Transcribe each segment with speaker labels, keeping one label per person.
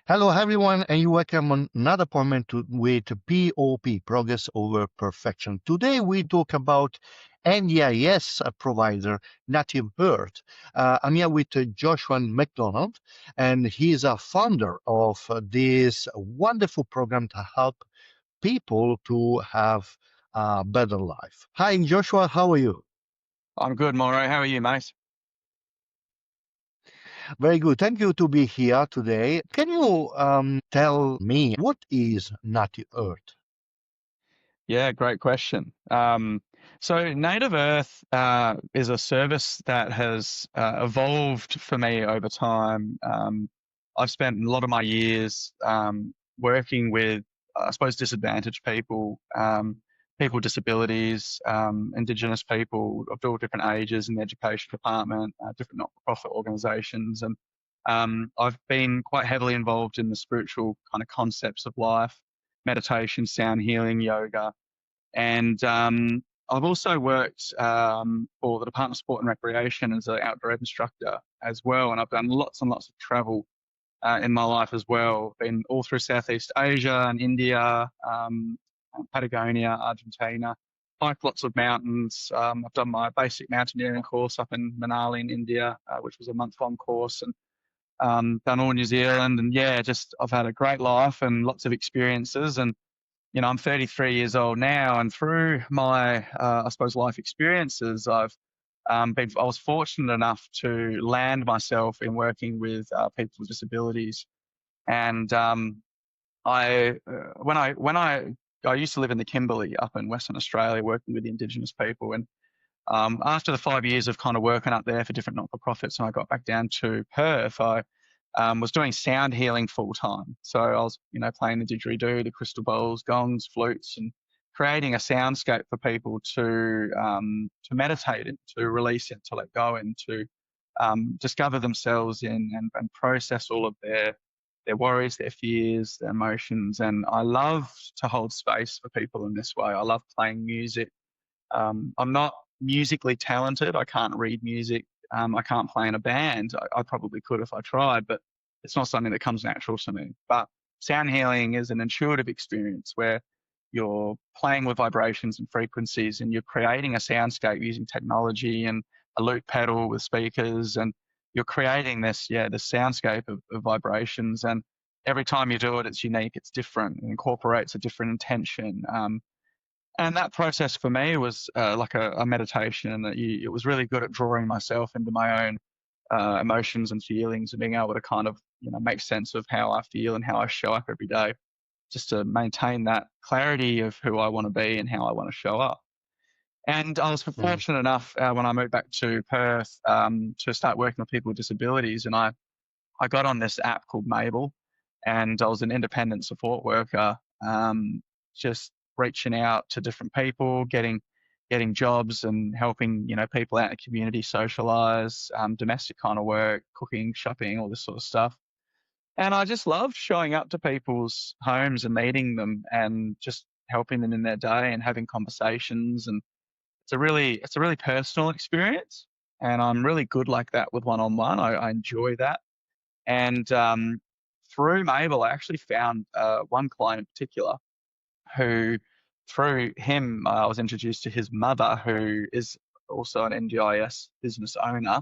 Speaker 1: Hello, everyone, and you welcome on another appointment with POP, Progress Over Perfection. Today, we talk about NDIS provider, NativeEarth. I'm here with Joshua McDonald, and he is a founder of this wonderful program to help people to have a better life. Hi, Joshua, how are you?
Speaker 2: I'm good, Mauro. How are you, mate?
Speaker 1: Very good. Thank you to be here today. Can you tell me what is NativeEarth?
Speaker 2: Yeah, great question. So NativeEarth is a service that has evolved for me over time. I've spent a lot of my years working with, I suppose, disadvantaged people, people with disabilities, Indigenous people of all different ages in the education department, different not-for-profit organisations, and I've been quite heavily involved in the spiritual kind of concepts of life, meditation, sound healing, yoga. And I've also worked for the Department of Sport and Recreation as an outdoor ed instructor as well. And I've done lots and lots of travel in my life as well. Been all through Southeast Asia and India, Patagonia, Argentina. Hiked lots of mountains. I've done my basic mountaineering course up in Manali in India, which was a month-long course, and done all New Zealand. And yeah, just I've had a great life and lots of experiences. And I'm 33 years old now, and through my, I suppose, life experiences, I was fortunate enough to land myself in working with people with disabilities. And I used to live in the Kimberley up in Western Australia, working with the Indigenous people. And after the 5 years of kind of working up there for different not-for-profits, and I got back down to Perth, I was doing sound healing full time. So I was, playing the didgeridoo, the crystal bowls, gongs, flutes, and creating a soundscape for people to meditate in, to release in, to let go in, to discover themselves in, and process all of their worries, their fears, their emotions. And I love to hold space for people in this way. I love playing music. I'm not musically talented. I can't read music. I can't play in a band. I probably could if I tried, but it's not something that comes natural to me. But sound healing is an intuitive experience where you're playing with vibrations and frequencies, and you're creating a soundscape using technology and a loop pedal with speakers, and you're creating this soundscape of vibrations. And every time you do it, it's unique, it's different, it incorporates a different intention. And that process for me was like a meditation, and it was really good at drawing myself into my own emotions and feelings, and being able to kind of make sense of how I feel and how I show up every day, just to maintain that clarity of who I want to be and how I want to show up. And I was
Speaker 1: Mm.
Speaker 2: fortunate enough when I moved back to Perth to start working with people with disabilities, and I got on this app called Mabel, and I was an independent support worker, just reaching out to different people, getting jobs, and helping people out in the community socialize, domestic kind of work, cooking, shopping, all this sort of stuff. And I just loved showing up to people's homes and meeting them, and just helping them in their day and having conversations. And it's a really personal experience, and I'm really good like that with one-on-one. I enjoy that. And through Mabel, I actually found one client in particular who, through him, I was introduced to his mother, who is also an NDIS business owner.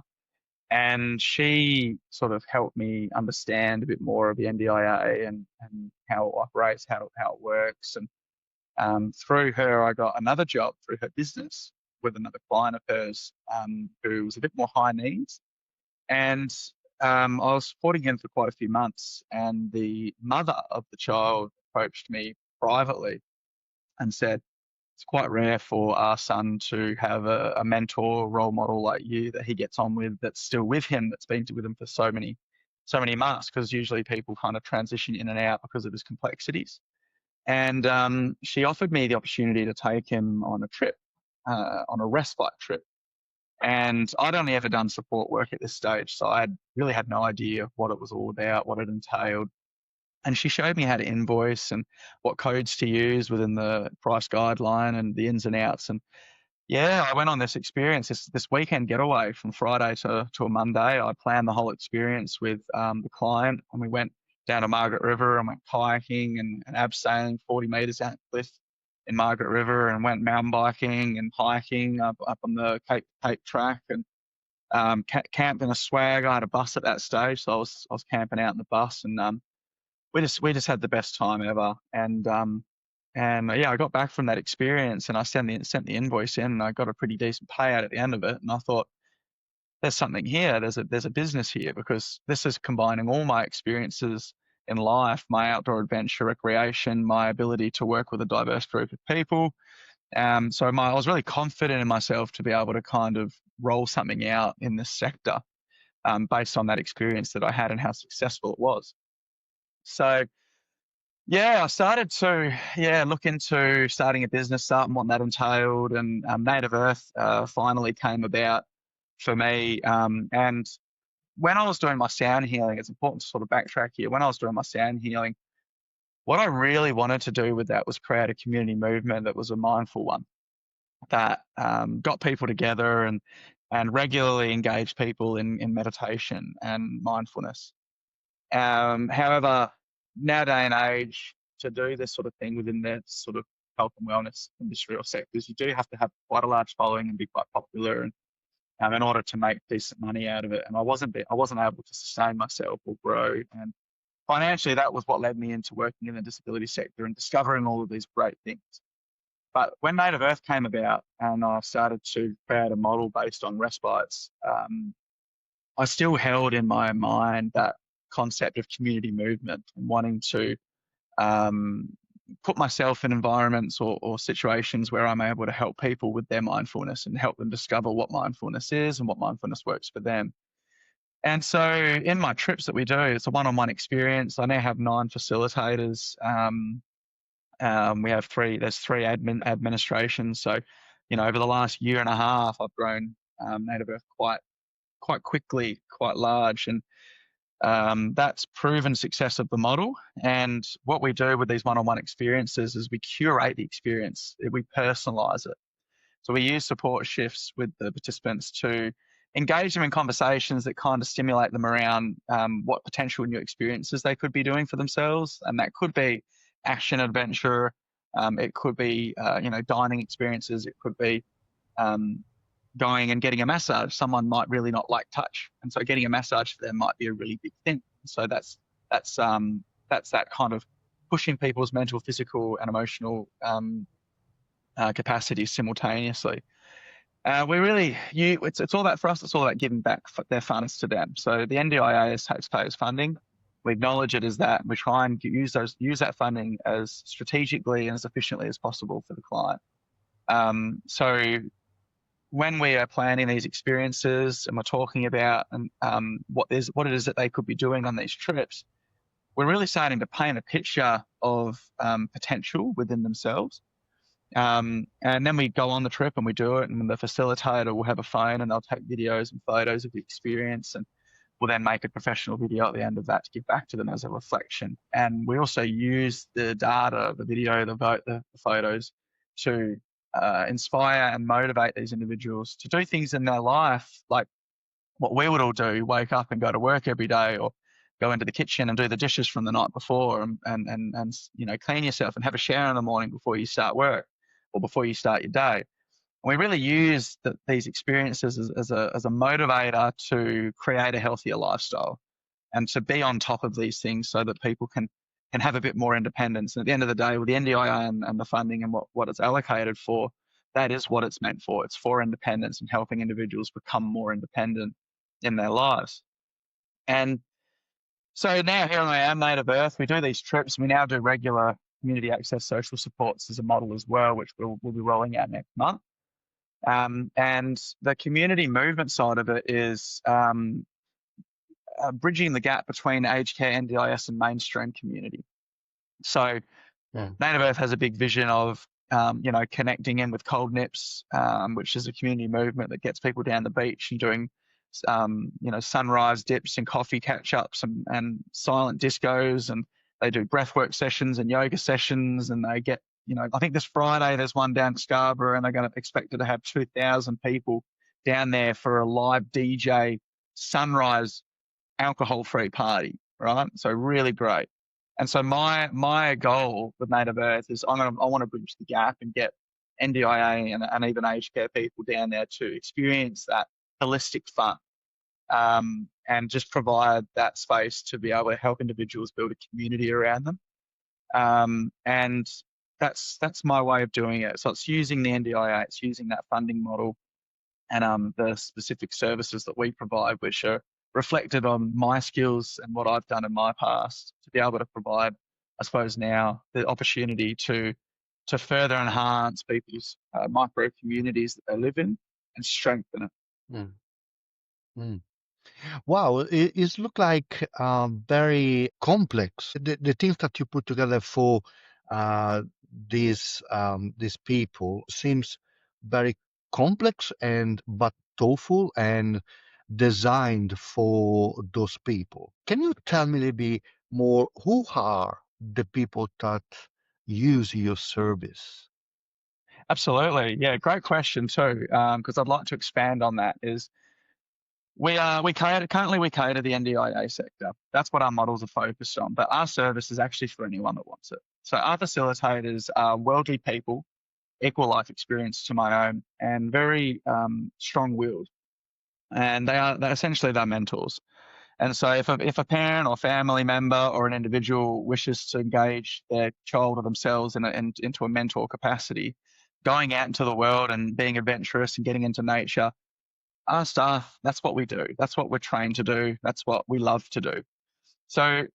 Speaker 2: And she sort of helped me understand a bit more of the NDIA, and how it operates, how it works. And through her, I got another job through her business with another client of hers, who was a bit more high needs. And I was supporting him for quite a few months, and the mother of the child approached me privately and said, "It's quite rare for our son to have a mentor, role model like you that he gets on with, that's still with him, that's been with him for so many months, because usually people kind of transition in and out because of his complexities." And she offered me the opportunity to take him on a trip, on a respite trip. And I'd only ever done support work at this stage, so I really had no idea what it was all about, what it entailed. And she showed me how to invoice and what codes to use within the price guideline and the ins and outs. And yeah, I went on this experience, this weekend getaway from Friday to a Monday. I planned the whole experience with the client, and we went down to Margaret River and went kayaking and abseiling 40 metres down the cliff in Margaret River, and went mountain biking and hiking up on the Cape track, and camped in a swag. I had a bus at that stage, so I was camping out in the bus, and we just had the best time ever. And yeah, I got back from that experience, and I sent the invoice in, and I got a pretty decent payout at the end of it. And I thought, there's something here. There's a business here, because this is combining all my experiences in life, my outdoor adventure, recreation, my ability to work with a diverse group of people. So I was really confident in myself to be able to kind of roll something out in this sector, based on that experience that I had and how successful it was. So yeah, I started to look into starting a business up and what that entailed, and NativeEarth finally came about for me. And when I was doing my sound healing, it's important to sort of backtrack here. When I was doing my sound healing, what I really wanted to do with that was create a community movement that was a mindful one, that got people together and regularly engaged people in meditation and mindfulness. However, nowadays and age, to do this sort of thing within the sort of health and wellness industry or sectors, you do have to have quite a large following and be quite popular, and in order to make decent money out of it. And I wasn't able to sustain myself or grow. And financially, that was what led me into working in the disability sector and discovering all of these great things. But when NativeEarth came about and I started to create a model based on respites, I still held in my mind that concept of community movement and wanting to put myself in environments or situations where I'm able to help people with their mindfulness and help them discover what mindfulness is and what mindfulness works for them. And so in my trips that we do, it's a one-on-one experience. I now have 9 facilitators. We have there's 3 administrations. So, over the last year and a half, I've grown NativeEarth quite quickly, quite large. And that's proven success of the model. And what we do with these one-on-one experiences is we curate the experience, we personalize it. So we use support shifts with the participants to engage them in conversations that kind of stimulate them around what potential new experiences they could be doing for themselves. And that could be action adventure. It could be, dining experiences. It could be going and getting a massage. Someone might really not like touch, and so getting a massage for them might be a really big thing. So that's that kind of pushing people's mental, physical, and emotional capacities simultaneously. It's all that for us. It's all about giving back their funds to them. So the NDIS taxpayers funding, we acknowledge it as that. We try and use that funding as strategically and as efficiently as possible for the client. So when we are planning these experiences and we're talking about what it is that they could be doing on these trips, we're really starting to paint a picture of potential within themselves. And then we go on the trip and we do it, and the facilitator will have a phone and they'll take videos and photos of the experience, and we'll then make a professional video at the end of that to give back to them as a reflection. And we also use the data, the video, the photos to inspire and motivate these individuals to do things in their life like what we would all do: wake up and go to work every day, or go into the kitchen and do the dishes from the night before, and clean yourself and have a shower in the morning before you start work or before you start your day. And we really use these experiences as a motivator to create a healthier lifestyle and to be on top of these things so that people can have a bit more independence. And at the end of the day, with the NDIS and the funding and what it's allocated for, that is what it's meant for. It's for independence and helping individuals become more independent in their lives. And so now here I am, NativeEarth. We do these trips. We now do regular community access social supports as a model as well, which we'll be rolling out next month. And the community movement side of it is bridging the gap between aged care, NDIS, and mainstream community. So NativeEarth has a big vision of connecting in with Cold Nips, which is a community movement that gets people down the beach and doing sunrise dips and coffee catch-ups and silent discos, and they do breathwork sessions and yoga sessions, and they get, I think this Friday there's one down Scarborough, and they're going to expect to have 2,000 people down there for a live DJ sunrise alcohol-free party, right? So really great. And so my goal with NativeEarth is I want to bridge the gap and get NDIA and even aged care people down there to experience that holistic fun, and just provide that space to be able to help individuals build a community around them. And that's my way of doing it. So it's using the NDIA, it's using that funding model, and the specific services that we provide, which are reflected on my skills and what I've done in my past, to be able to provide, I suppose, now the opportunity to further enhance people's micro communities that they live in and strengthen it.
Speaker 1: Mm, mm. Wow, it look like very complex. The things that you put together for uh, these people seems very complex and but thoughtful and designed for those people. Can you tell me a little bit more who are the people that use your service?
Speaker 2: Absolutely, yeah, great question too. Because I'd like to expand on that. Is we cater the NDIA sector. That's what our models are focused on. But our service is actually for anyone that wants it. So our facilitators are worldly people, equal life experience to my own, and very strong-willed. And they're essentially their mentors. And so if a parent or family member or an individual wishes to engage their child or themselves into a mentor capacity, going out into the world and being adventurous and getting into nature, our staff, that's what we do. That's what we're trained to do. That's what we love to do. So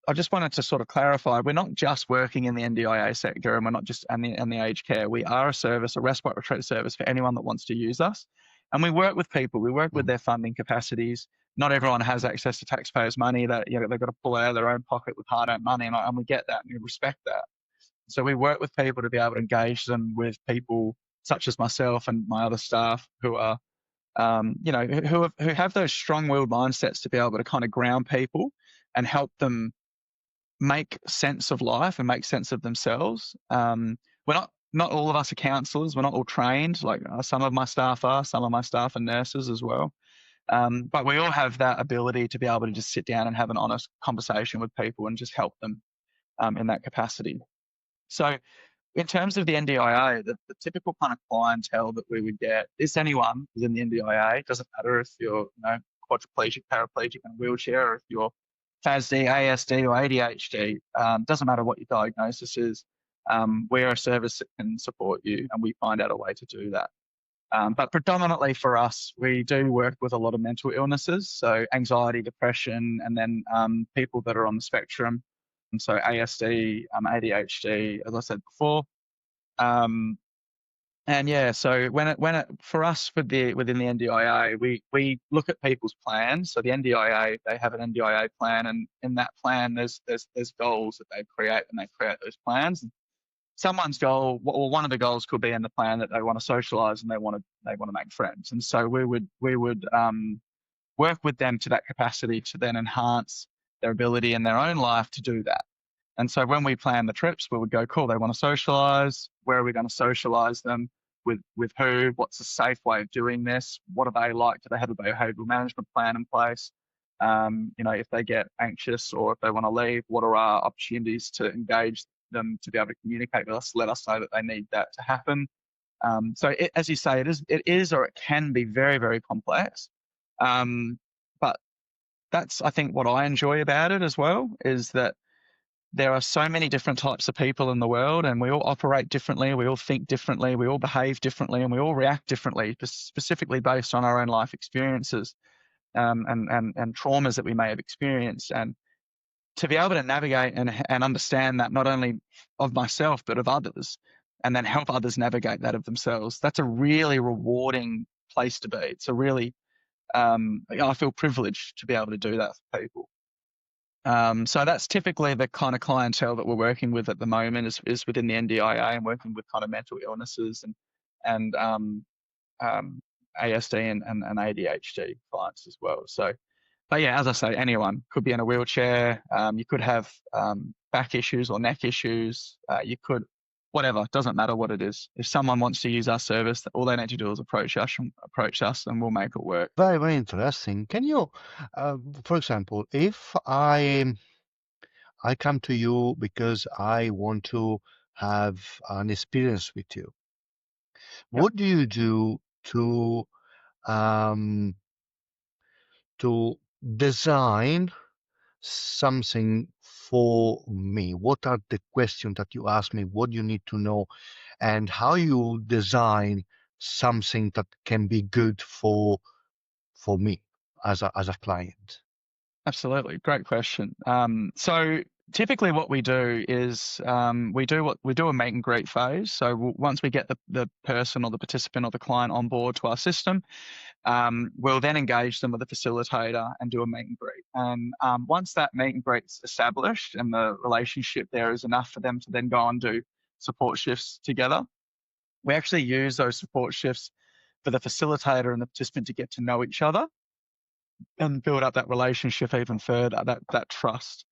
Speaker 2: I just wanted to sort of clarify, we're not just working in the NDIA sector, and we're not just in the aged care. We are a service, a respite retreat service for anyone that wants to use us. And we work with people. We work with their funding capacities. Not everyone has access to taxpayers' money that they've got to pull out of their own pocket with hard-earned money, and we get that and we respect that. So we work with people to be able to engage them with people such as myself and my other staff who are who have those strong-willed mindsets to be able to kind of ground people and help them make sense of life and make sense of themselves. We're not all of us are counsellors. We're not all trained. Like some of my staff are. Some of my staff are nurses as well. But we all have that ability to be able to just sit down and have an honest conversation with people and just help them in that capacity. So in terms of the NDIA, the typical kind of clientele that we would get is anyone who's in the NDIA. It doesn't matter if you're quadriplegic, paraplegic, in a wheelchair, or if you're FASD, ASD, or ADHD. Doesn't matter what your diagnosis is. We're a service that can support you, and we find out a way to do that. But predominantly for us, we do work with a lot of mental illnesses, so anxiety, depression, and then people that are on the spectrum. And so ASD, ADHD, as I said before. And yeah, so for us within the NDIA, we look at people's plans. So the NDIA, they have an NDIA plan, and in that plan, there's goals that they create, and they create those plans. And someone's goal, or one of the goals, could be in the plan that they want to socialize and they want to make friends. And so we would work with them to that capacity to then enhance their ability in their own life to do that. And so when we plan the trips, we would go, cool, they want to socialize. Where are we going to socialize them? With who? What's a safe way of doing this? What do they like? Do they have a behavioral management plan in place? If they get anxious or if they want to leave, what are our opportunities to engage them to be able to communicate with us, let us know that they need that to happen. As you say, it is or it can be very, very complex. But that's, I think, what I enjoy about it as well, is that there are so many different types of people in the world, and we all operate differently, we all think differently, we all behave differently, and we all react differently, specifically based on our own life experiences and traumas that we may have experienced. And to be able to navigate and understand that, not only of myself but of others, and then help others navigate that of themselves, that's a really rewarding place to be. It's a really I feel privileged to be able to do that for people. So that's typically the kind of clientele that we're working with at the moment, is within the NDIA, and working with kind of mental illnesses and ASD and ADHD clients as well. So, but yeah, as I say, anyone could be in a wheelchair. You could have back issues or neck issues. You could whatever, doesn't matter what it is. If someone wants to use our service, all they need to do is approach us and we'll make it work.
Speaker 1: Very, very interesting. Can you, for example, if I come to you because I want to have an experience with you,
Speaker 2: Yep.
Speaker 1: what do you do um, to design something for me? What are the questions that you ask me? What do you need to know, and how you design something that can be good for me as a client?
Speaker 2: Absolutely. Great question. So typically what we do is we do a meet and greet phase. So once we get the person or the participant or the client on board to our system, we'll then engage them with a facilitator and do a meet and greet. And once that meet and greet's established and the relationship there is enough for them to then go and do support shifts together, we actually use those support shifts for the facilitator and the participant to get to know each other and build up that relationship even further, that trust.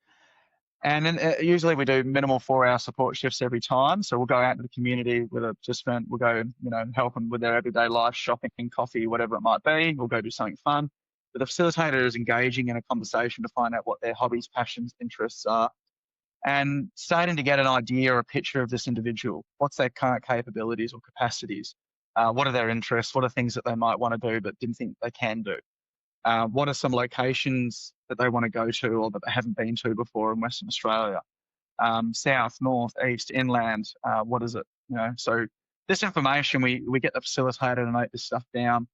Speaker 2: And then usually we do minimal 4-hour support shifts every time. So we'll go out into the community with a participant. We'll go, help them with their everyday life, shopping, coffee, whatever it might be. We'll go do something fun. But the facilitator is engaging in a conversation to find out what their hobbies, passions, interests are, and starting to get an idea or a picture of this individual. What's their current capabilities or capacities? What are their interests? What are things that they might want to do but didn't think they can do? What are some locations that they want to go to or that they haven't been to before in Western Australia? South, north, east, inland, what is it? So this information, we get the facilitator to note this stuff down,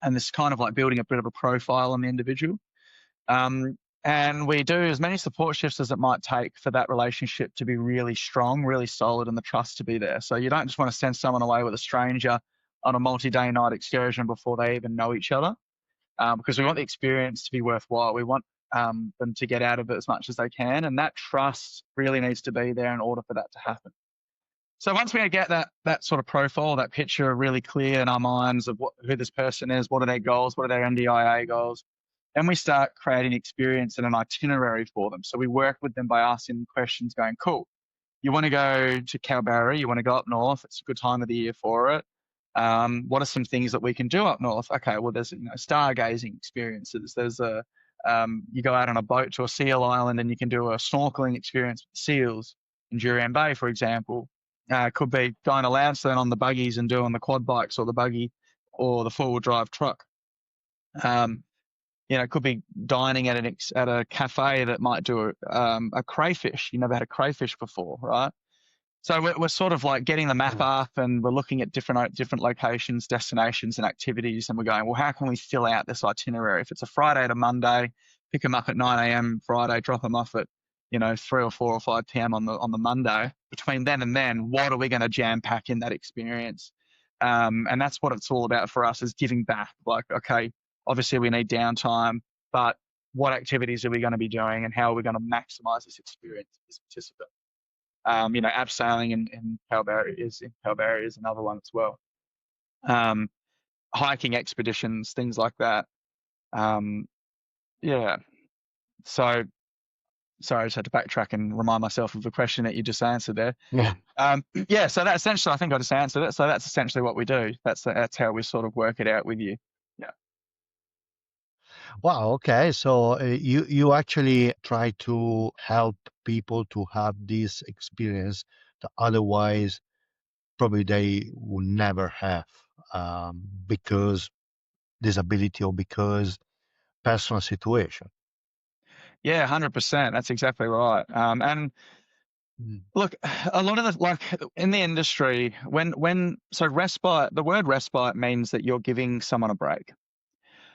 Speaker 2: and this kind of like building a bit of a profile on the individual. And we do as many support shifts as it might take for that relationship to be really strong, really solid, and the trust to be there. So you don't just want to send someone away with a stranger on a multi-day night excursion before they even know each other. Because we want the experience to be worthwhile. We want them to get out of it as much as they can, and that trust really needs to be there in order for that to happen. So once we get that sort of profile, that picture really clear in our minds of who this person is, what are their goals, what are their NDIA goals, then we start creating experience and an itinerary for them. So we work with them by asking questions going, cool, you want to go to Kalbarri, you want to go up north, it's a good time of the year for it. What are some things that we can do up north? Okay, well, there's stargazing experiences. There's you go out on a boat to a seal island and you can do a snorkeling experience with seals in Jurien Bay, for example. Could be going to Louncestone on the buggies and doing the quad bikes or the buggy or the 4-wheel drive truck. Could be dining at a cafe that might do a crayfish. You never had a crayfish before, right? So we're sort of like getting the map up and we're looking at different locations, destinations and activities. And we're going, well, how can we fill out this itinerary? If it's a Friday to Monday, pick them up at 9 a.m. Friday, drop them off at, 3 or 4 or 5 p.m. on the Monday. Between then and then, what are we going to jam pack in that experience? And that's what it's all about for us, is giving back. Like, okay, obviously we need downtime, but what activities are we going to be doing and how are we going to maximize this experience for this participant? Abseiling in Kalbarri is another one as well. Hiking expeditions, things like that. Yeah. So, sorry, I just had to backtrack and remind myself of the question that you just answered there.
Speaker 1: Yeah.
Speaker 2: So that essentially, I think I just answered it. So that's essentially what we do. That's how we sort of work it out with you. Yeah.
Speaker 1: Wow. Okay. So you actually try to help people to have this experience that otherwise probably they will never have, because disability or because personal situation.
Speaker 2: Yeah, 100%. That's exactly right. And
Speaker 1: Mm.
Speaker 2: look, a lot of in the industry, so respite, the word respite means that you're giving someone a break.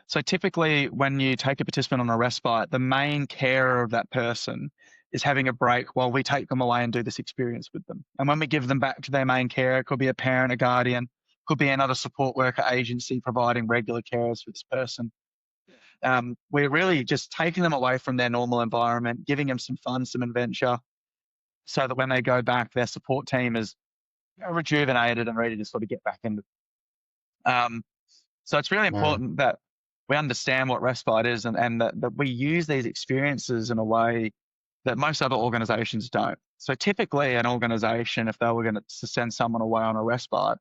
Speaker 2: So typically when you take a participant on a respite, the main carer of that person is having a break while we take them away and do this experience with them. And when we give them back to their main carer, it could be a parent, a guardian, could be another support worker agency providing regular carers for this person. We're really just taking them away from their normal environment, giving them some fun, some adventure, so that when they go back, their support team is rejuvenated and ready to sort of get back into. So it's really
Speaker 1: Yeah.
Speaker 2: important that we understand what respite is and that we use these experiences in a way that most other organizations don't. So typically an organization, if they were going to send someone away on a respite,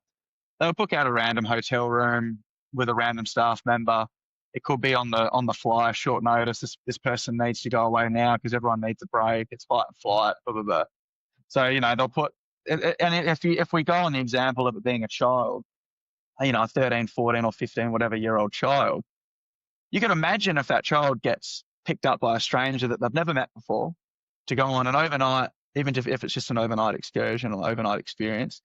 Speaker 2: they would book out a random hotel room with a random staff member. It could be on the fly, short notice. This person needs to go away now because everyone needs a break. It's fight and flight, blah, blah, blah. So, they'll put, and if we go on the example of it being a child, a 13, 14 or 15, whatever year old child, you can imagine if that child gets picked up by a stranger that they've never met before to go on an overnight, even if it's just an overnight excursion or overnight experience,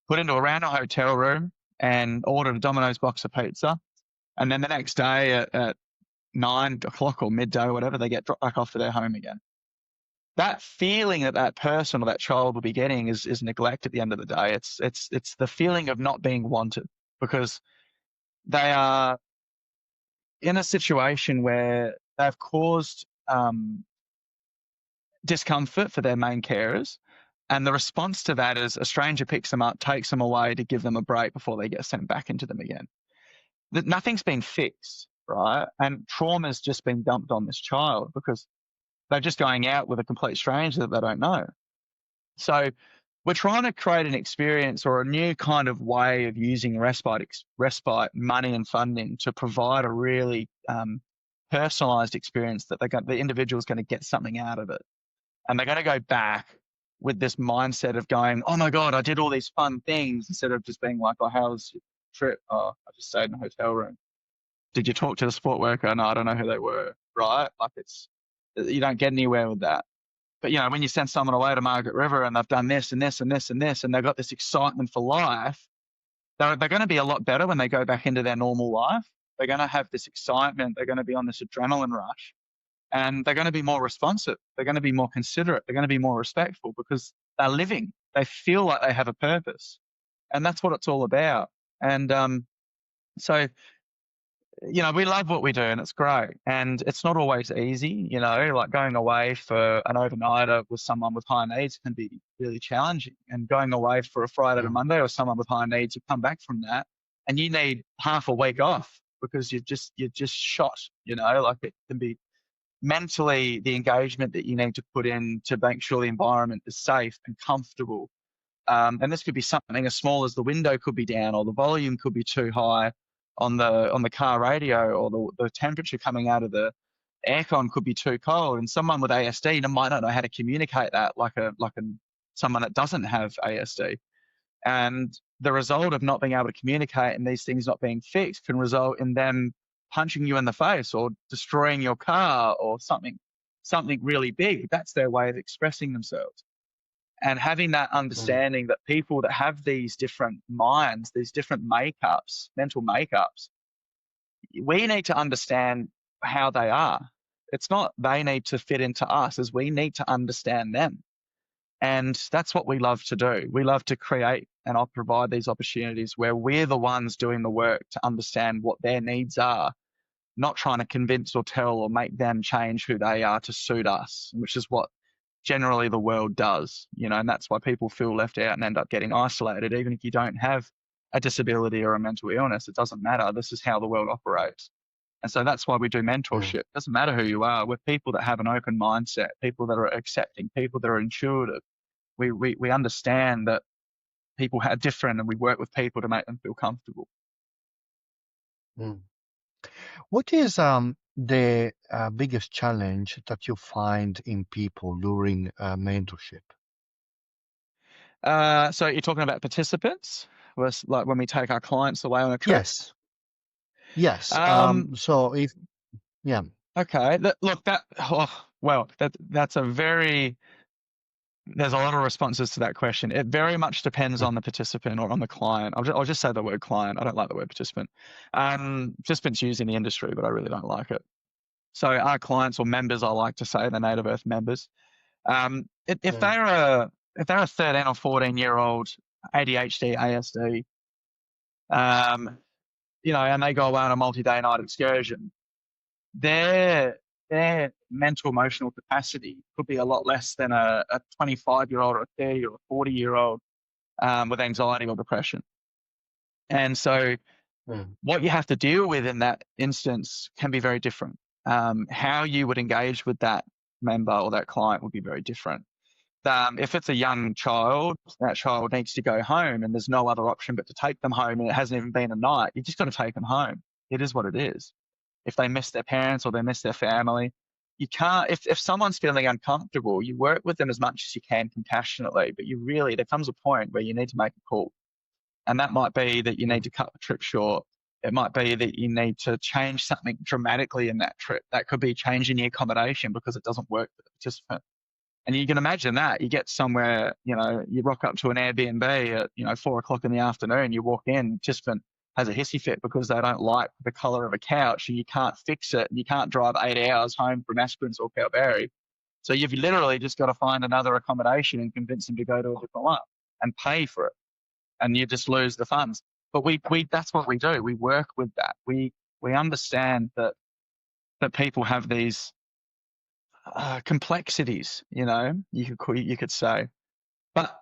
Speaker 2: put into a random hotel room and ordered a Domino's box of pizza. And then the next day at 9 o'clock or midday or whatever, they get dropped back off to their home again. That feeling that person or that child will be getting is neglect at the end of the day. It's the feeling of not being wanted because they are in a situation where they've caused discomfort for their main carers. And the response to that is a stranger picks them up, takes them away to give them a break before they get sent back into them again. Nothing's been fixed, right? And trauma's just been dumped on this child because they're just going out with a complete stranger that they don't know. So we're trying to create an experience or a new kind of way of using respite money and funding to provide a really personalized experience that the individual is going to get something out of it. And they're going to go back with this mindset of going, oh my God, I did all these fun things, instead of just being like, oh, how was your trip? Oh, I just stayed in a hotel room. Did you talk to the support worker? No, I don't know who they were, right? Like you don't get anywhere with that. But, when you send someone away to Margaret River and they've done this and this and this and this, and they've got this excitement for life, they're going to be a lot better when they go back into their normal life. They're going to have this excitement. They're going to be on this adrenaline rush. And they're going to be more responsive. They're going to be more considerate. They're going to be more respectful because they're living. They feel like they have a purpose. And that's what it's all about. And so, we love what we do and it's great. And it's not always easy, like going away for an overnighter with someone with high needs can be really challenging. And going away for a Friday to Monday with someone with high needs, you come back from that and you need half a week off because you're just shot, like it can be mentally the engagement that you need to put in to make sure the environment is safe and comfortable. And this could be something as small as the window could be down or the volume could be too high on the car radio, or the temperature coming out of the aircon could be too cold. And someone with ASD might not know how to communicate that like someone that doesn't have ASD. And the result of not being able to communicate and these things not being fixed can result in them punching you in the face or destroying your car or something really big. That's their way of expressing themselves. And having that understanding that people that have these different minds, these different makeups, mental makeups, we need to understand how they are. It's not they need to fit into us, as we need to understand them. And that's what we love to do. We love to create and provide these opportunities where we're the ones doing the work to understand what their needs are, not trying to convince or tell or make them change who they are to suit us, which is what generally the world does, and that's why people feel left out and end up getting isolated. Even if you don't have a disability or a mental illness, it doesn't matter. This is how the world operates. And so that's why we do mentorship. It doesn't matter who you are. We're people that have an open mindset, people that are accepting, people that are intuitive. We understand that people are different and we work with people to make them feel comfortable.
Speaker 1: What is the biggest challenge that you find in people during mentorship?
Speaker 2: So you're talking about participants, like when we take our clients away on a trip?
Speaker 1: Yes. So if, yeah.
Speaker 2: Okay. That's there's a lot of responses to that question. It very much depends on the participant or on the client. I'll just say the word client. I don't like the word participant. Participants used in the industry, but I really don't like it. So our clients or members, I like to say, the NativeEarth members, if they're a 13 or 14-year-old ADHD, ASD, and they go away on a multi-day night excursion, their mental emotional capacity could be a lot less than a 25-year-old or a 30 or a 40-year-old with anxiety or depression. And so what you have to deal with in that instance can be very different. How you would engage with that member or that client will be very different. If it's a young child, that child needs to go home and there's no other option but to take them home, and it hasn't even been a night, you just got to take them home. It is what it is. If they miss their parents or they miss their family, you can't, if someone's feeling uncomfortable, you work with them as much as you can compassionately, but there comes a point where you need to make a call. And that might be that you need to cut the trip short. It might be that you need to change something dramatically in that trip. That could be changing the accommodation because it doesn't work for the participant. And you can imagine that you get somewhere, you rock up to an Airbnb at, 4:00 in the afternoon, you walk in, participant has a hissy fit because they don't like the color of a couch and you can't fix it. And you can't drive 8 hours home from Esperance or Kalbarri. So you've literally just got to find another accommodation and convince them to go to a different one and pay for it. And you just lose the funds. But we that's what we do. We work with that. We understand that people have these complexities, you could say. But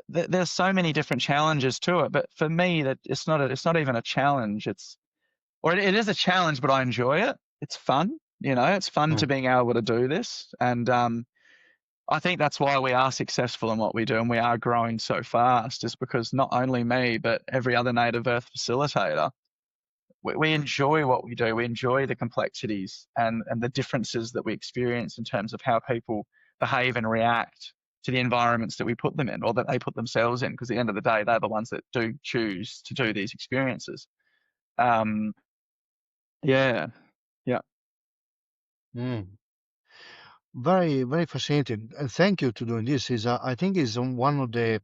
Speaker 2: there's so many different challenges to it. But for me, that it's not even a challenge. It is a challenge, but I enjoy it. It's fun. It's fun to being able to do this. And I think that's why we are successful in what we do and we are growing so fast, is because not only me, but every other NativeEarth facilitator, we enjoy what we do. We enjoy the complexities and the differences that we experience in terms of how people behave and react to the environments that we put them in or that they put themselves in, because at the end of the day, they're the ones that do choose to do these experiences. Yeah.
Speaker 1: Very, very fascinating. Thank you to doing this. I think is one of the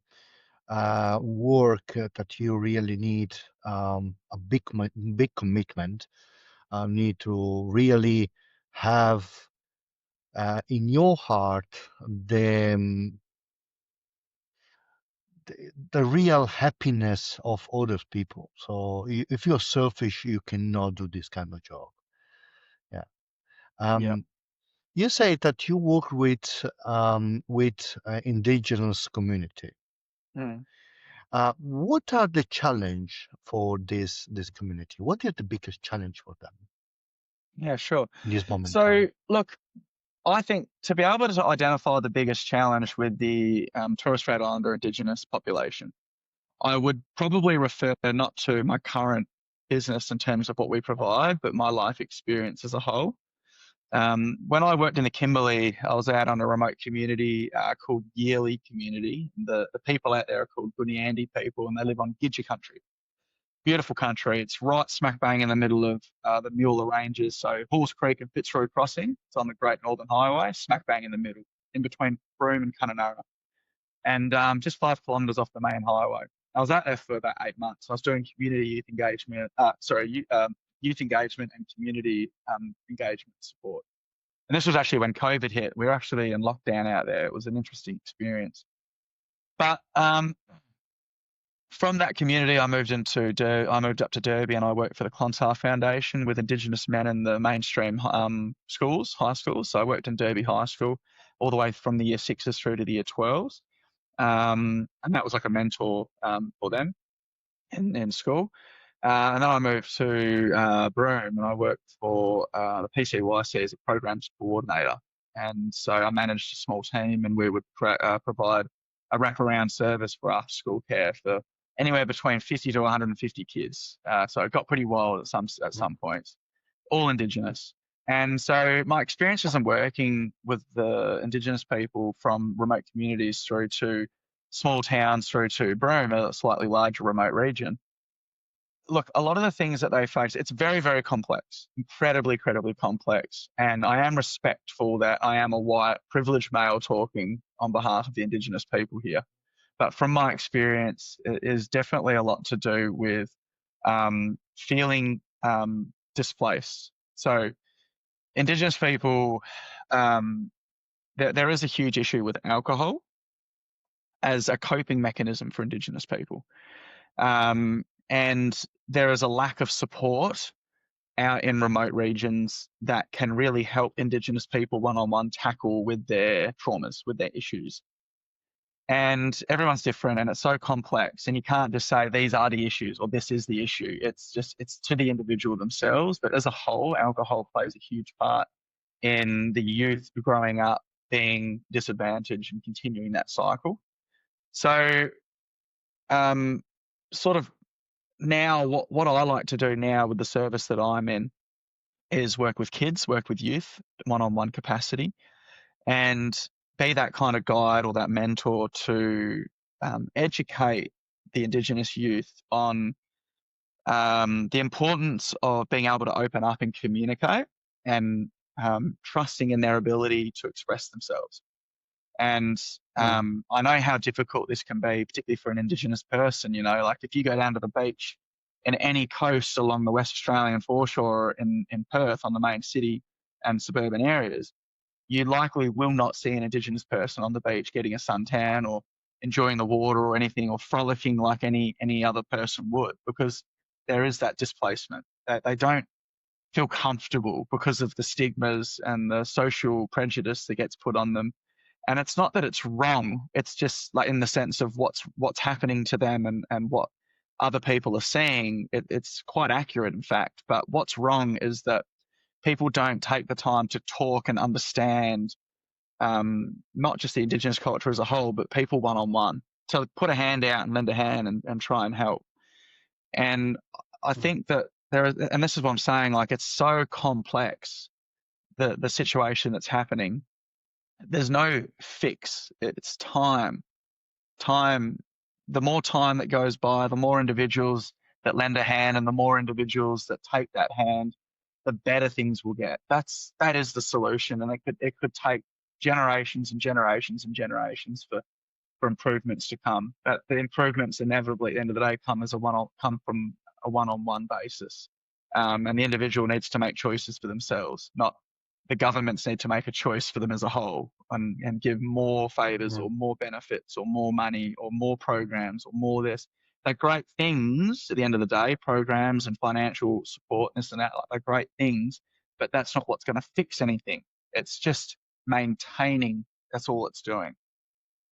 Speaker 1: work that you really need a big commitment. Need to really have in your heart the real happiness of other people. So if you're selfish, you cannot do this kind of job. Yeah. You say that you work with indigenous community. What are the challenge for this community? What is the biggest challenge for them?
Speaker 2: Yeah, sure.
Speaker 1: In this moment.
Speaker 2: So look, I think to be able to identify the biggest challenge with the Torres Strait Islander Indigenous population, I would probably refer not to my current business in terms of what we provide, but my life experience as a whole. When I worked in the Kimberley, I was out on a remote community called Yearly Community. The people out there are called Bunyandi people, and they live on Gidja country. Beautiful country. It's right smack bang in the middle of the Mueller Ranges. So Halls Creek and Fitzroy Crossing. It's on the Great Northern Highway, smack bang in the middle, in between Broome and Kununurra. And just 5 kilometres off the main highway. I was out there for about 8 months. I was doing community youth engagement, youth engagement and community engagement support. And this was actually when COVID hit. We were actually in lockdown out there. It was an interesting experience. But from that community, I moved up to Derby, and I worked for the Clontarf Foundation with Indigenous men in the mainstream high schools. So I worked in Derby High School all the way from the year 6s through to the year 12s. And that was like a mentor for them in school. And then I moved to Broome, and I worked for the PCYC as a programs coordinator. And so I managed a small team, and we would provide a wraparound service for after school care for anywhere between 50 to 150 kids. So it got pretty wild at some points, all Indigenous. And so my experiences in working with the Indigenous people from remote communities through to small towns through to Broome, a slightly larger remote region. Look, a lot of the things that they face, it's very, very complex, incredibly complex. And I am respectful that I am a white, privileged male talking on behalf of the Indigenous people here. But from my experience, it is definitely a lot to do with feeling displaced. So Indigenous people, there is a huge issue with alcohol as a coping mechanism for Indigenous people. And there is a lack of support out in remote regions that can really help Indigenous people one-on-one tackle with their traumas, with their issues. And everyone's different, and it's so complex, and you can't just say these are the issues or this is the issue. It's to the individual themselves. But as a whole, alcohol plays a huge part in the youth growing up being disadvantaged and continuing that cycle. So, sort of now, what I like to do now with the service that I'm in is work with kids, work with youth, one-on-one capacity, and be that kind of guide or that mentor to educate the Indigenous youth on the importance of being able to open up and communicate and trusting in their ability to express themselves. And I know how difficult this can be, particularly for an Indigenous person. Like if you go down to the beach in any coast along the West Australian foreshore in Perth on the main city and suburban areas, you likely will not see an Indigenous person on the beach getting a suntan or enjoying the water or anything or frolicking like any other person would, because there is that displacement. They don't feel comfortable because of the stigmas and the social prejudice that gets put on them. And it's not that it's wrong. It's just like in the sense of what's happening to them and what other people are seeing. It's quite accurate, in fact. But what's wrong is that people don't take the time to talk and understand not just the Indigenous culture as a whole, but people one-on-one, to put a hand out and lend a hand and try and help. And I think that and this is what I'm saying, like it's so complex, the situation that's happening. There's no fix. It's time. The more time that goes by, the more individuals that lend a hand and the more individuals that take that hand, the better things will get. That is the solution. And it could take generations and generations and generations for improvements to come. But the improvements inevitably at the end of the day come from a one-on-one basis. And the individual needs to make choices for themselves, not the governments need to make a choice for them as a whole and give more favors or more benefits or more money or more programs or more this. They're great things at the end of the day, programs and financial support, this and that, like they're great things, but that's not what's going to fix anything. It's just maintaining. That's all it's doing.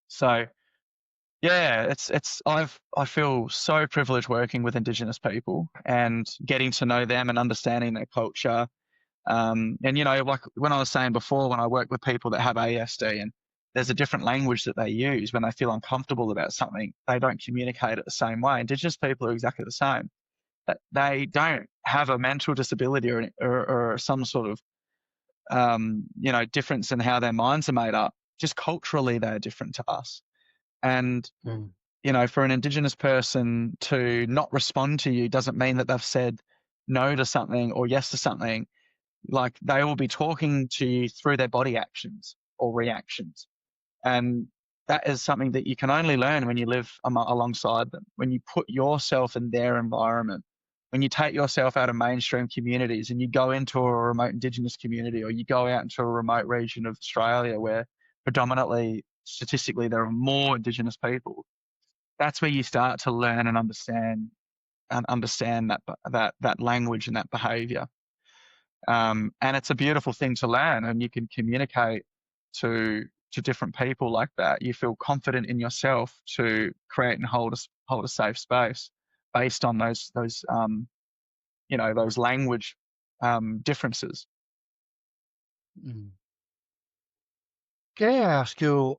Speaker 2: So yeah, I feel so privileged working with Indigenous people and getting to know them and understanding their culture. And like when I was saying before, when I work with people that have ADHD and there's a different language that they use when they feel uncomfortable about something, they don't communicate it the same way. Indigenous people are exactly the same. They don't have a mental disability or some sort of difference in how their minds are made up. Just culturally, they're different to us. And for an Indigenous person to not respond to you doesn't mean that they've said no to something or yes to something. Like they will be talking to you through their body actions or reactions. And that is something that you can only learn when you live alongside them, when you put yourself in their environment, when you take yourself out of mainstream communities and you go into a remote Indigenous community or you go out into a remote region of Australia where predominantly, statistically, there are more Indigenous people. That's where you start to learn and understand that language and that behavior. And it's a beautiful thing to learn, and you can communicate to different people like that. You feel confident in yourself to create and hold a safe space based on those language differences.
Speaker 1: Can I ask you,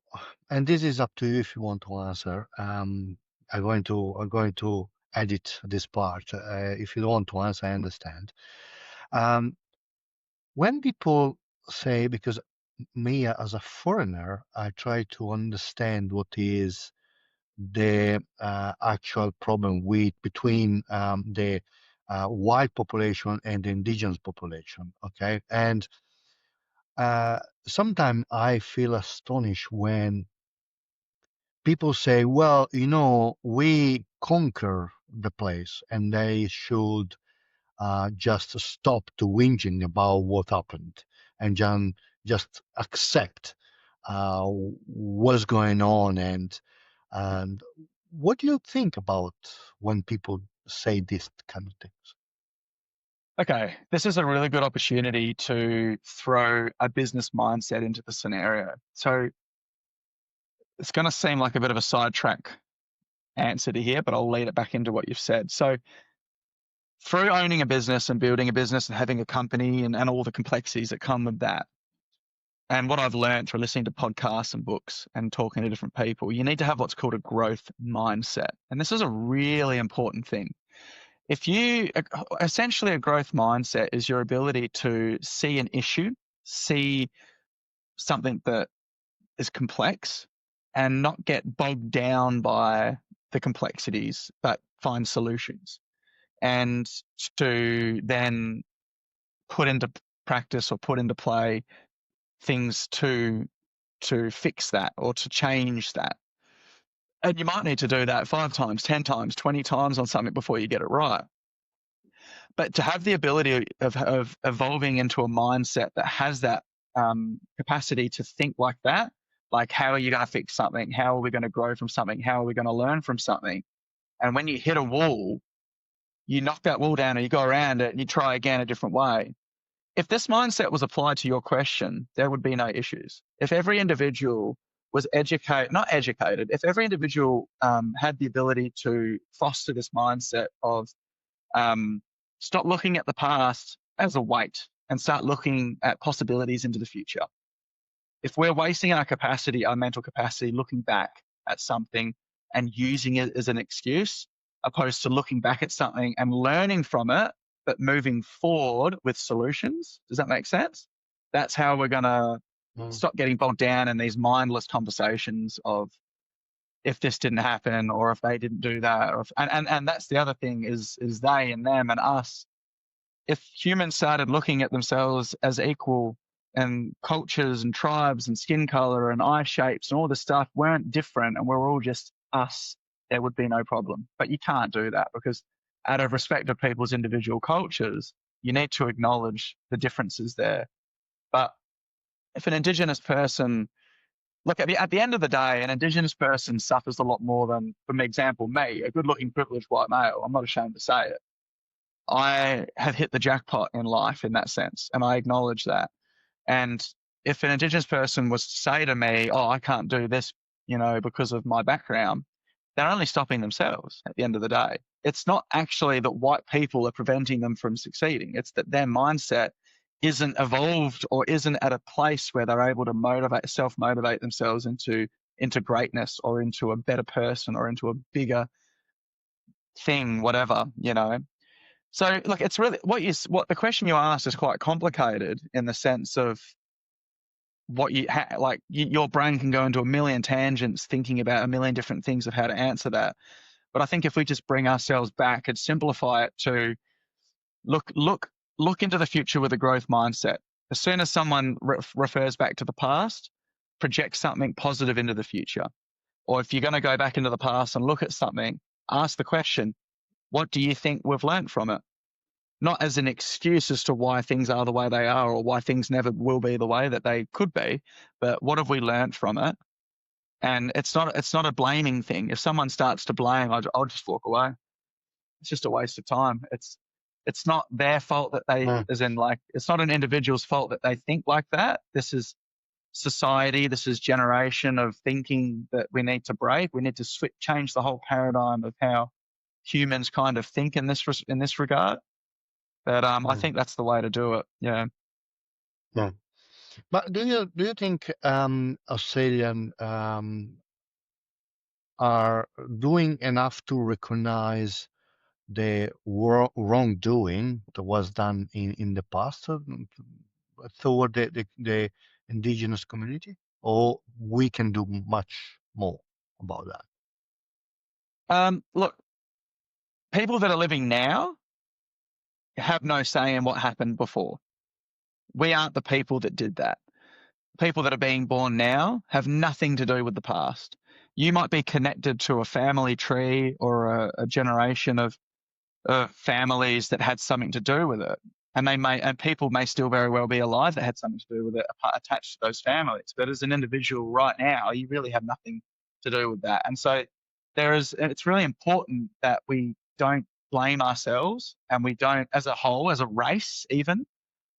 Speaker 1: and this is up to you if you want to answer. I'm going to edit this part. If you don't want to answer, I understand. When people say, because me as a foreigner, I try to understand what is the actual problem between the white population and the indigenous population. Okay, and sometimes I feel astonished when people say, well, we conquer the place and they should just stop to whinging about what happened and just accept what's going on. And what do you think about when people say this kind of things?
Speaker 2: Okay, this is a really good opportunity to throw a business mindset into the scenario. So it's going to seem like a bit of a sidetrack answer to here, but I'll lead it back into what you've said. So through owning a business and building a business and having a company and all the complexities that come with that, And what I've learned through listening to podcasts and books and talking to different people, you need to have what's called a growth mindset. And this is a really important thing. If you essentially, a growth mindset is your ability to see an issue, see something that is complex, and not get bogged down by the complexities, but find solutions, and to then put into practice or put into play things to fix that or to change that. And you might need to do that 5 times, 10 times, 20 times on something before you get it right. But to have the ability of evolving into a mindset that has that capacity to think like that, like how are you going to fix something? How are we going to grow from something? How are we going to learn from something? And when you hit a wall, you knock that wall down and you go around it and you try again a different way. If this mindset was applied to your question, there would be no issues. If every individual was not educated, if every individual had the ability to foster this mindset of stop looking at the past as a weight and start looking at possibilities into the future. If we're wasting our capacity, our mental capacity, looking back at something and using it as an excuse, opposed to looking back at something and learning from it, but moving forward with solutions. Does that make sense? That's how we're going to stop getting bogged down in these mindless conversations of if this didn't happen or if they didn't do that. Or if, and that's the other thing is they and them and us. If humans started looking at themselves as equal and cultures and tribes and skin color and eye shapes and all this stuff weren't different and we're all just us, there would be no problem. But you can't do that because out of respect of people's individual cultures, you need to acknowledge the differences there. But if an Indigenous person, look, at the end of the day, an Indigenous person suffers a lot more than, for example, me, a good-looking, privileged white male. I'm not ashamed to say it. I have hit the jackpot in life in that sense, and I acknowledge that. And if an Indigenous person was to say to me, oh, I can't do this, because of my background, they're only stopping themselves at the end of the day. It's not actually that white people are preventing them from succeeding. It's that their mindset isn't evolved or isn't at a place where they're able to self-motivate themselves into greatness or into a better person or into a bigger thing, whatever. So look, it's really what the question you asked is quite complicated in the sense of what your brain can go into a million tangents thinking about a million different things of how to answer that. But I think if we just bring ourselves back and simplify it to look into the future with a growth mindset. As soon as someone refers back to the past, project something positive into the future. Or if you're going to go back into the past and look at something, ask the question, what do you think we've learned from it? Not as an excuse as to why things are the way they are or why things never will be the way that they could be, but what have we learned from it? And it's not a blaming thing. If someone starts to blame, I'll just walk away. It's just a waste of time. It's not their fault that it's not an individual's fault that they think like that. This is society. This is generation of thinking that we need to break. We need to change the whole paradigm of how humans kind of think in this regard. But I think that's the way to do it. Yeah.
Speaker 1: Yeah. But do you think Australian are doing enough to recognize the wrongdoing that was done in the past toward the Indigenous community, or we can do much more about that?
Speaker 2: Look, people that are living now have no say in what happened before. We aren't the people that did that. People that are being born now have nothing to do with the past. You might be connected to a family tree or a generation of families that had something to do with it. And people may still very well be alive that had something to do with it attached to those families. But as an individual right now, you really have nothing to do with that. And so it's really important that we don't blame ourselves and we don't, as a whole, as a race even,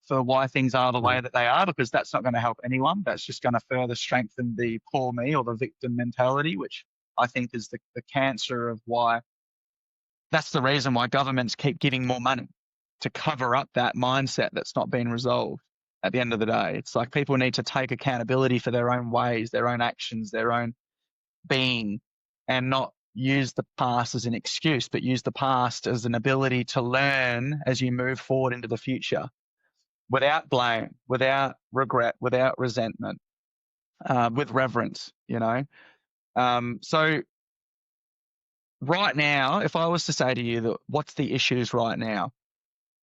Speaker 2: for why things are the way that they are, because that's not going to help anyone. That's just going to further strengthen the poor me or the victim mentality, which I think is the cancer of why. That's the reason why governments keep giving more money to cover up that mindset that's not been resolved. at the end of the day. It's like people need to take accountability for their own ways, their own actions, their own being, and not use the past as an excuse, but use the past as an ability to learn as you move forward into the future without blame, without regret, without resentment, with reverence, you know. So right now, if I was to say to you that what's the issues right now?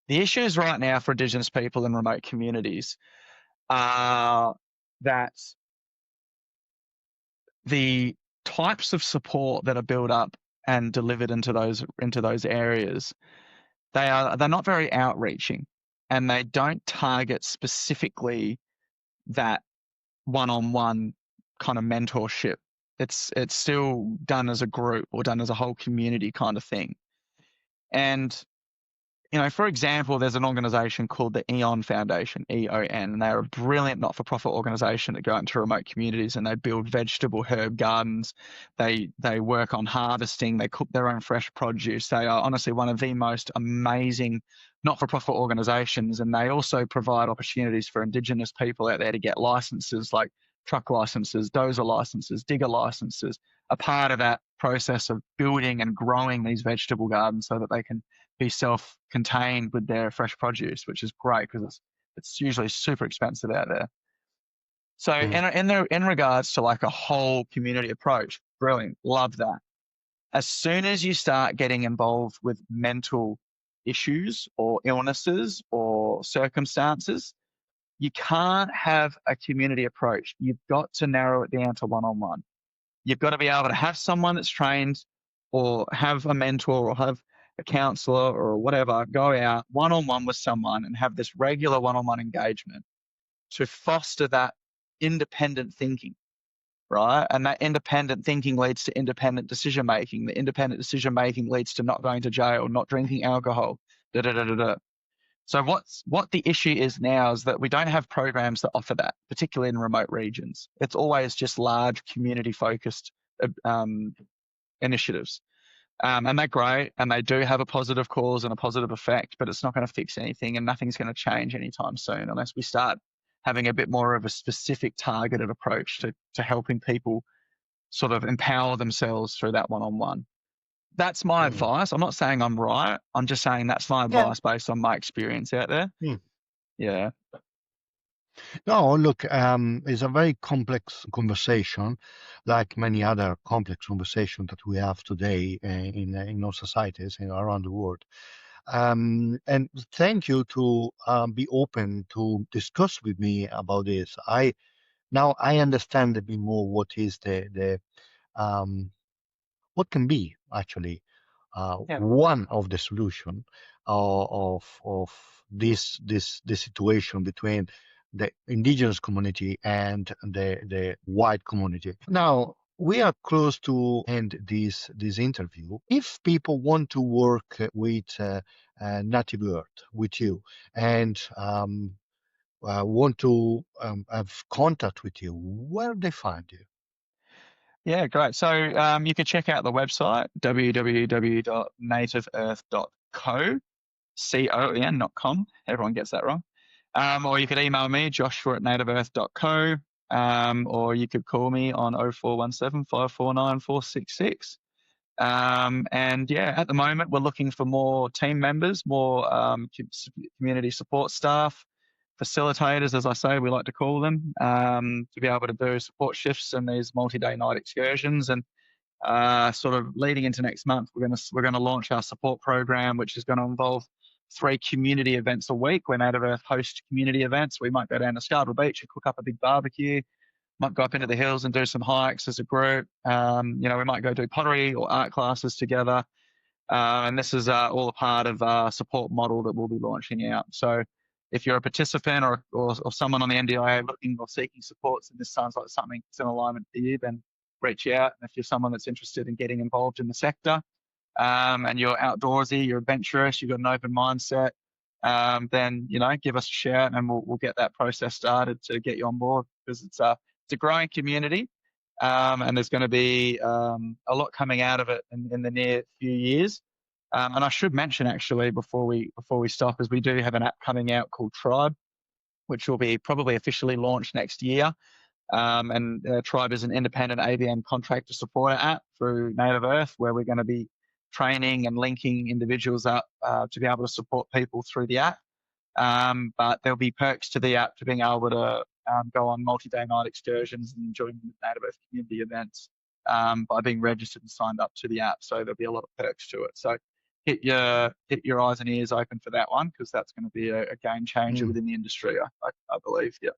Speaker 2: The issues right now for Indigenous people in remote communities are that the types of support that are built up and delivered into those areas, they're not very outreaching, and they don't target specifically that one-on-one kind of mentorship. It's still done as a group or done as a whole community kind of thing. And for example, there's an organization called the EON Foundation, EON, and they're a brilliant not-for-profit organization that go out into remote communities and they build vegetable herb gardens. They work on harvesting. They cook their own fresh produce. They are honestly one of the most amazing not-for-profit organizations, and they also provide opportunities for Indigenous people out there to get licenses like truck licenses, dozer licenses, digger licenses, a part of that process of building and growing these vegetable gardens so that they can be self-contained with their fresh produce, which is great because it's usually super expensive out there. So in regards to like a whole community approach, brilliant, love that. As soon as you start getting involved with mental issues or illnesses or circumstances, you can't have a community approach. You've got to narrow it down to one-on-one. You've got to be able to have someone that's trained or have a mentor or have a counselor or whatever, go out one-on-one with someone and have this regular one-on-one engagement to foster that independent thinking, right? And that independent thinking leads to independent decision-making. The independent decision-making leads to not going to jail, not drinking alcohol, da-da-da-da-da. So what the issue is now is that we don't have programs that offer that, particularly in remote regions. It's always just large community-focused initiatives. And they're great, and they do have a positive cause and a positive effect, but it's not going to fix anything, and nothing's going to change anytime soon unless we start having a bit more of a specific targeted approach to helping people sort of empower themselves through that one-on-one. That's my advice. I'm not saying I'm right. I'm just saying that's my advice based on my experience out there. Yeah.
Speaker 1: No, look, it's a very complex conversation, like many other complex conversations that we have today in our societies and around the world. And thank you to be open to discuss with me about this. Now I understand a bit more what is what can be actually one of the solution of this situation between the indigenous community and the white community. Now we are close to end this interview. If people want to work with NativeEarth with you and want to have contact with you, where do they find you?
Speaker 2: Yeah, great. So you can check out the website, www.nativeearth.co, C-O-E-N, not com. Everyone gets that wrong. Or you could email me, joshua@nativeearth.co, or you could call me on 0417 549 466. And yeah, at the moment, we're looking for more team members, more community support staff, facilitators, as I say, we like to call them, to be able to do support shifts and these multi-day night excursions. And sort of leading into next month, we're going to launch our support program, which is going to involve 3 community events a week. When NativeEarth hosts community events, we might go down to Scarborough Beach and cook up a big barbecue. Might go up into the hills and do some hikes as a group. We might go do pottery or art classes together. And this is all a part of our support model that we'll be launching out. So if you're a participant or someone on the NDIA looking or seeking support, and this sounds like something that's in alignment for you, then reach out. And if you're someone that's interested in getting involved in the sector, and you're outdoorsy, you're adventurous, you've got an open mindset, then give us a shout and we'll get that process started to get you on board, because it's a growing community, and there's going to be a lot coming out of it in the near few years. And I should mention actually before we stop, is we do have an app coming out called Tribe, which will be probably officially launched next year. And Tribe is an independent ABN contractor supporter app through NativeEarth, where we're going to be training and linking individuals up to be able to support people through the app. But there'll be perks to the app to being able to go on multi-day night excursions and join NativeEarth community events by being registered and signed up to the app. So there'll be a lot of perks to it. So hit your eyes and ears open for that one, because that's going to be a game changer within the industry, I believe. Yeah.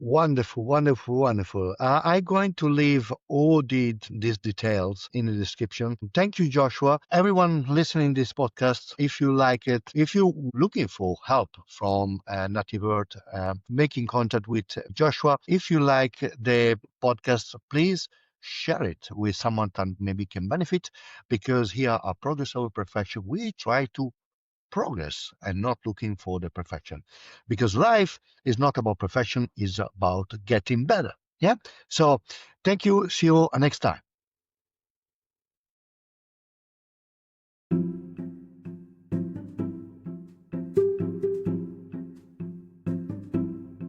Speaker 1: Wonderful, wonderful, wonderful. I'm going to leave all these details in the description. Thank you, Joshua. Everyone listening to this podcast, if you like it, if you're looking for help from NativeEarth, making contact with Joshua, if you like the podcast, please share it with someone that maybe can benefit, because here at Progress Over Perfection, we try to progress and not looking for the perfection, because life is not about perfection, it's about getting better. Yeah. So thank you. See you next time.